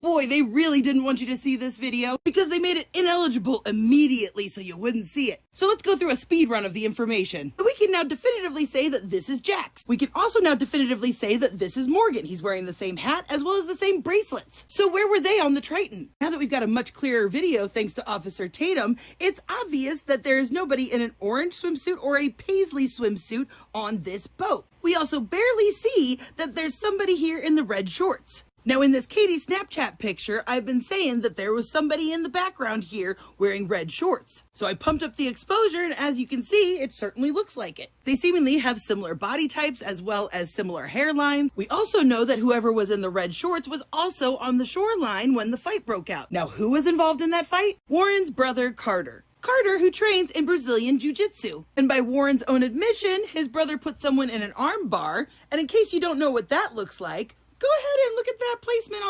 Boy, they really didn't want you to see this video because they made it ineligible immediately so you wouldn't see it. So let's go through a speed run of the information. We can now definitively say that this is Jax. We can also now definitively say that this is Morgan. He's wearing the same hat as well as the same bracelets. So where were they on the Triton? Now that we've got a much clearer video thanks to Officer Tatum, it's obvious that there is nobody in an orange swimsuit or a paisley swimsuit on this boat. We also barely see that there's somebody here in the red shorts. Now in this Katie Snapchat picture, I've been saying that there was somebody in the background here wearing red shorts. So I pumped up the exposure and as you can see, it certainly looks like it. They seemingly have similar body types as well as similar hairlines. We also know that whoever was in the red shorts was also on the shoreline when the fight broke out. Now who was involved in that fight? Warren's brother, Carter. Carter, who trains in Brazilian Jiu-Jitsu. And by Warren's own admission, his brother put someone in an arm bar. And in case you don't know what that looks like, go ahead and look at that placement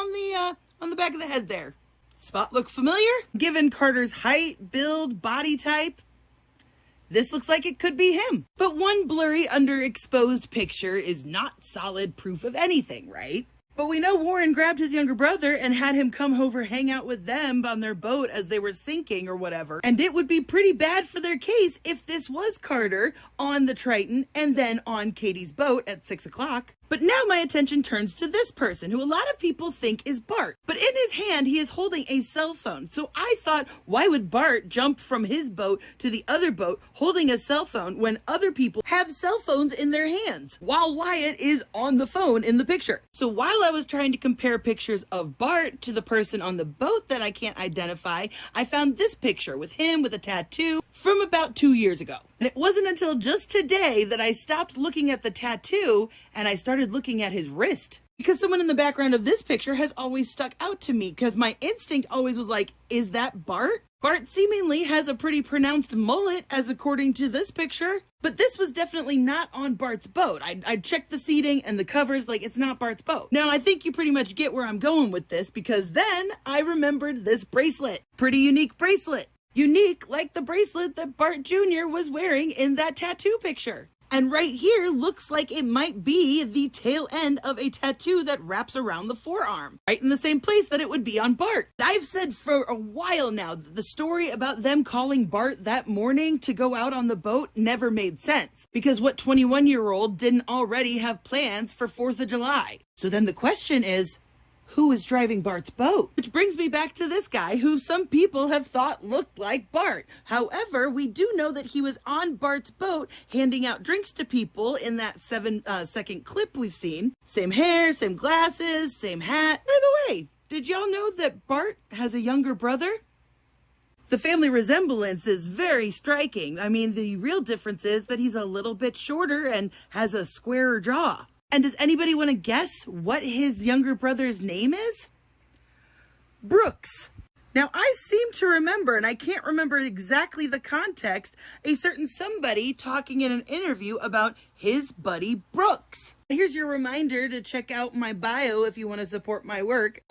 on the back of the head there. Spot look familiar? Given Carter's height, build, body type, this looks like it could be him. But one blurry underexposed picture is not solid proof of anything, right? But we know Warren grabbed his younger brother and had him come over hang out with them on their boat as they were sinking or whatever. And it would be pretty bad for their case if this was Carter on the Triton and then on Katie's boat at 6 o'clock. But now my attention turns to this person who a lot of people think is Bart. But in his hand, he is holding a cell phone. So I thought, why would Bart jump from his boat to the other boat holding a cell phone when other people have cell phones in their hands while Wyatt is on the phone in the picture? So while I was trying to compare pictures of Bart to the person on the boat that I can't identify, I found this picture with him with a tattoo from about 2 years ago. And it wasn't until just today that I stopped looking at the tattoo and I started looking at his wrist. Because someone in the background of this picture has always stuck out to me because my instinct always was like, is that Bart? Bart seemingly has a pretty pronounced mullet as according to this picture. But this was definitely not on Bart's boat. I checked the seating and the covers, like it's not Bart's boat. Now I think you pretty much get where I'm going with this because then I remembered this bracelet. Pretty unique bracelet. Unique like the bracelet that Bart Jr. was wearing in that tattoo picture. And right here looks like it might be the tail end of a tattoo that wraps around the forearm, right in the same place that it would be on Bart. I've said for a while now that the story about them calling Bart that morning to go out on the boat never made sense, because what 21-year-old didn't already have plans for 4th of July? So then the question is, who is driving Bart's boat? Which brings me back to this guy who some people have thought looked like Bart. However, we do know that he was on Bart's boat handing out drinks to people in that 7-second clip we've seen. Same hair, same glasses, same hat. By the way, did y'all know that Bart has a younger brother? The family resemblance is very striking. I mean, the real difference is that he's a little bit shorter and has a squarer jaw. And does anybody want to guess what his younger brother's name is? Brooks. Now, I seem to remember, and I can't remember exactly the context, a certain somebody talking in an interview about his buddy Brooks. Here's your reminder to check out my bio if you want to support my work.